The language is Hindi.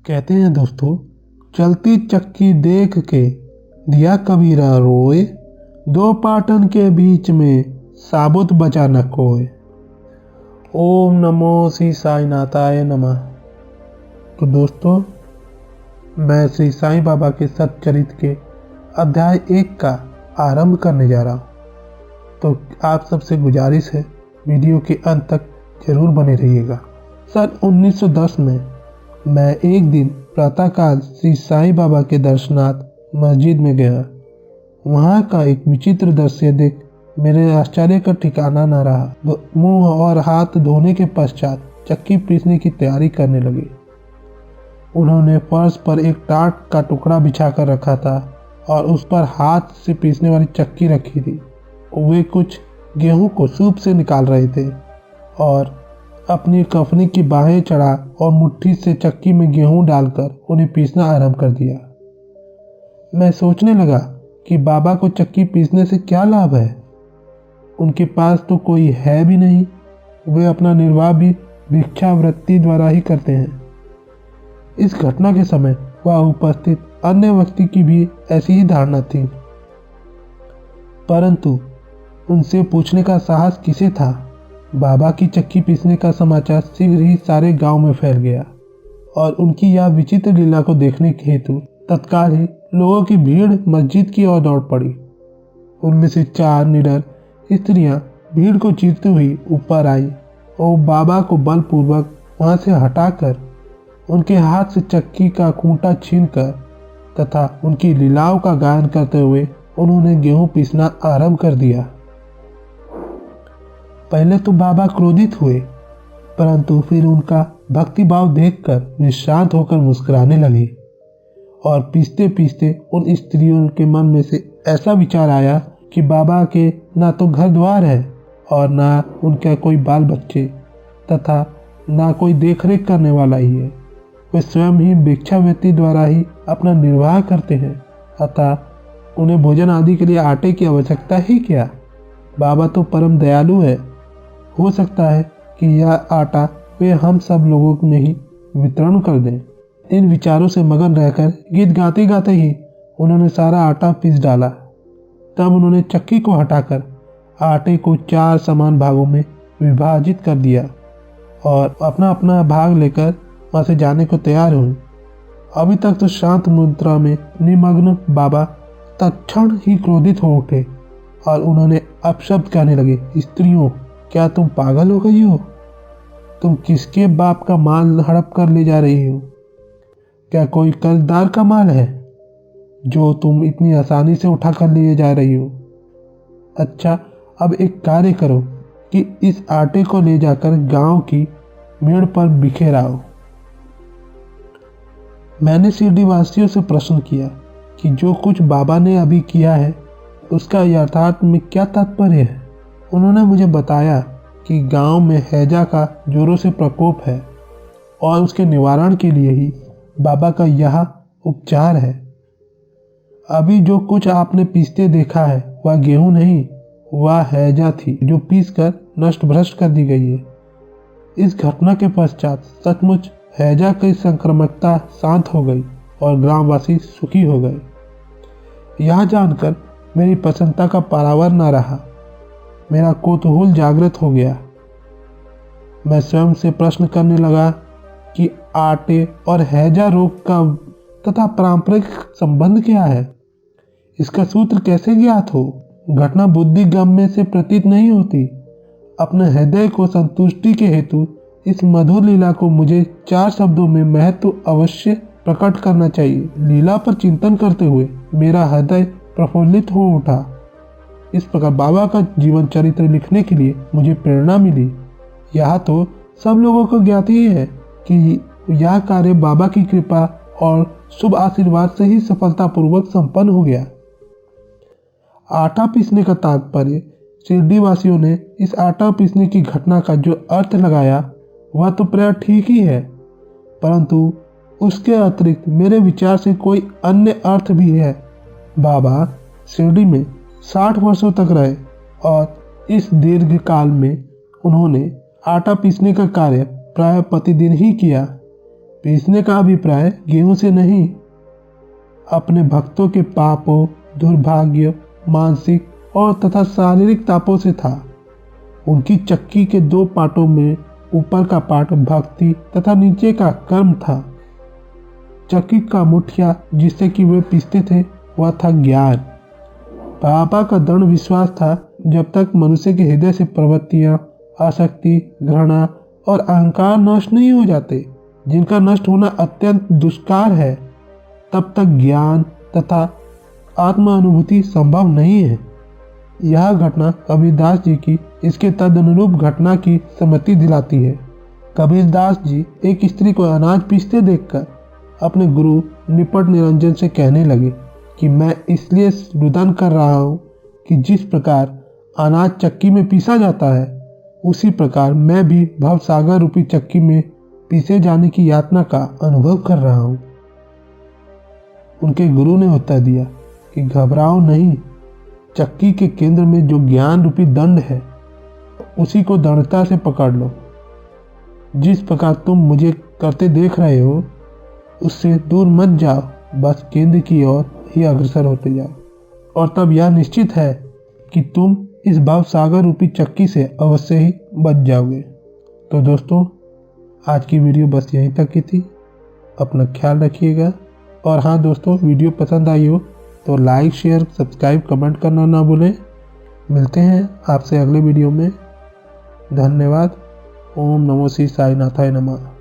कहते हैं दोस्तों, चलती चक्की देख के दिया कबीरा रोए, दो पाटन के बीच में साबुत बचा न कोय। ओम नमो श्री साईनाथाय नमः। तो दोस्तों, मैं श्री साईं बाबा के सच्चरित्र के अध्याय 1 का आरंभ करने जा रहा हूँ। तो आप सबसे गुजारिश है, वीडियो के अंत तक जरूर बने रहिएगा। सन 1910 में मैं एक दिन प्रातःकाल श्री साईं बाबा के दर्शनार्थ मस्जिद में गया। वहाँ का एक विचित्र दृश्य देख मेरे आश्चर्य का ठिकाना न रहा। मुंह और हाथ धोने के पश्चात चक्की पीसने की तैयारी करने लगे। उन्होंने फर्श पर एक टाट का टुकड़ा बिछाकर रखा था और उस पर हाथ से पीसने वाली चक्की रखी थी। वे कुछ गेहूं को सूप से निकाल रहे थे और अपनी कफनी की बाहें चढ़ा और मुट्ठी से चक्की में गेहूं डालकर उन्हें पीसना आरंभ कर दिया। मैं सोचने लगा कि बाबा को चक्की पीसने से क्या लाभ है। उनके पास तो कोई है भी नहीं। वे अपना निर्वाह भी भिक्षावृत्ति द्वारा ही करते हैं। इस घटना के समय वह उपस्थित अन्य व्यक्ति की भी ऐसी ही धारणा थी, परंतु उनसे पूछने का साहस किसे था। बाबा की चक्की पीसने का समाचार शीघ्र ही सारे गांव में फैल गया और उनकी यह विचित्र लीला को देखने के हेतु तत्काल ही लोगों की भीड़ मस्जिद की ओर दौड़ पड़ी। उनमें से 4 निडर स्त्रियां भीड़ को चीरती हुई ऊपर आई और बाबा को बलपूर्वक वहां से हटाकर उनके हाथ से चक्की का खूंटा छीनकर तथा उनकी लीलाओं का गायन करते हुए उन्होंने गेहूं पीसना आरंभ कर दिया। पहले तो बाबा क्रोधित हुए, परंतु फिर उनका भक्तिभाव देखकर वे शांत होकर मुस्कुराने लगे और पीसते पीसते उन स्त्रियों के मन में से ऐसा विचार आया कि बाबा के ना तो घर द्वार है और ना उनका कोई बाल बच्चे तथा ना कोई देखरेख करने वाला ही है। वे स्वयं ही भिक्षावृत्ति द्वारा ही अपना निर्वाह करते हैं, अतः उन्हें भोजन आदि के लिए आटे की आवश्यकता ही क्या। बाबा तो परम दयालु है। हो सकता है कि यह आटा वे हम सब लोगों में ही वितरण कर दें। इन विचारों से मगन रहकर गीत गाते गाते ही उन्होंने सारा आटा पीस डाला। तब उन्होंने चक्की को हटाकर आटे को 4 समान भागों में विभाजित कर दिया और अपना अपना भाग लेकर वहां से जाने को तैयार हुए। अभी तक तो शांत मुद्रा में निमग्न बाबा तत्क्षण ही क्रोधित हो उठे और उन्होंने अपशब्द कहने लगे, स्त्रियों, क्या तुम पागल हो गई हो? तुम किसके बाप का माल हड़प कर ले जा रही हो? क्या कोई कर्जदार का माल है जो तुम इतनी आसानी से उठा कर ले जा रही हो? अच्छा, अब एक कार्य करो कि इस आटे को ले जाकर गांव की मेड़ पर बिखेराओ। मैंने शिरडी वासियों से प्रश्न किया कि जो कुछ बाबा ने अभी किया है उसका यथार्थ में क्या तात्पर्य है। उन्होंने मुझे बताया कि गांव में हैजा का जोरों से प्रकोप है और उसके निवारण के लिए ही बाबा का यह उपचार है। अभी जो कुछ आपने पीसते देखा है वह गेहूं नहीं, वह हैजा थी जो पीसकर नष्ट भ्रष्ट कर दी गई है। इस घटना के पश्चात सचमुच हैजा की संक्रामकता शांत हो गई और ग्रामवासी सुखी हो गए। यह जानकर मेरी प्रसन्नता का पारावर न रहा। मेरा कौतूहल जागृत हो गया। मैं स्वयं से प्रश्न करने लगा कि आटे और हैजा रोग का तथा पारंपरिक संबंध क्या है। इसका सूत्र कैसे ज्ञात हो। घटना बुद्धि गम्य से प्रतीत नहीं होती। अपने हृदय को संतुष्टि के हेतु इस मधुर लीला को मुझे 4 शब्दों में महत्व अवश्य प्रकट करना चाहिए। लीला पर चिंतन करते हुए मेरा हृदय प्रफुल्लित हो उठा। इस प्रकार बाबा का जीवन चरित्र लिखने के लिए मुझे प्रेरणा मिली। यह तो सब लोगों को ज्ञात ही है कि यह कार्य बाबा की कृपा और शुभ आशीर्वाद से ही सफलतापूर्वक संपन्न हो गया। आटा पीसने का तात्पर्य शिरडी वासियों ने इस आटा पीसने की घटना का जो अर्थ लगाया वह तो प्राय ठीक ही है, परंतु उसके अतिरिक्त मेरे विचार से कोई अन्य अर्थ भी है। बाबा शिरडी में 60 वर्षों तक रहे और इस दीर्घ काल में उन्होंने आटा पीसने का कार्य प्राय प्रतिदिन ही किया। पीसने का अभिप्राय गेहूं से नहीं, अपने भक्तों के पापों, दुर्भाग्य, मानसिक और तथा शारीरिक तापों से था। उनकी चक्की के 2 पार्टों में ऊपर का पार्ट भक्ति तथा नीचे का कर्म था। चक्की का मुठिया जिससे कि वे पीसते थे वह था ज्ञान। बाबा का दृढ़ विश्वास था जब तक मनुष्य के हृदय से प्रवृत्तियां, आसक्ति, घृणा और अहंकार नष्ट नहीं हो जाते, जिनका नष्ट होना अत्यंत दुष्कार है, तब तक ज्ञान तथा आत्मा अनुभूति संभव नहीं है। यह घटना कबीरदास जी की इसके तदनुरूप घटना की स्मृति दिलाती है। कबीरदास जी एक स्त्री को अनाज पीसते देखकर अपने गुरु निपट निरंजन से कहने लगे कि मैं इसलिए रुदन कर रहा हूँ कि जिस प्रकार अनाज चक्की में पीसा जाता है, उसी प्रकार मैं भी भवसागर रूपी चक्की में पीसे जाने की यातना का अनुभव कर रहा हूँ। उनके गुरु ने उत्तर दिया कि घबराओ नहीं, चक्की के केंद्र में जो ज्ञान रूपी दंड है उसी को दृढ़ता से पकड़ लो। जिस प्रकार तुम मुझे करते देख रहे हो उससे दूर मत जाओ, बस केंद्र की ओर ही अग्रसर होते जाओ, और तब यह निश्चित है कि तुम इस भवसागर रूपी चक्की से अवश्य ही बच जाओगे। तो दोस्तों, आज की वीडियो बस यहीं तक की थी। अपना ख्याल रखिएगा, और हाँ दोस्तों, वीडियो पसंद आई हो तो लाइक, शेयर, सब्सक्राइब, कमेंट करना ना भूलें। मिलते हैं आपसे अगले वीडियो में। धन्यवाद। ओम नमो श्री साईनाथाय नमः।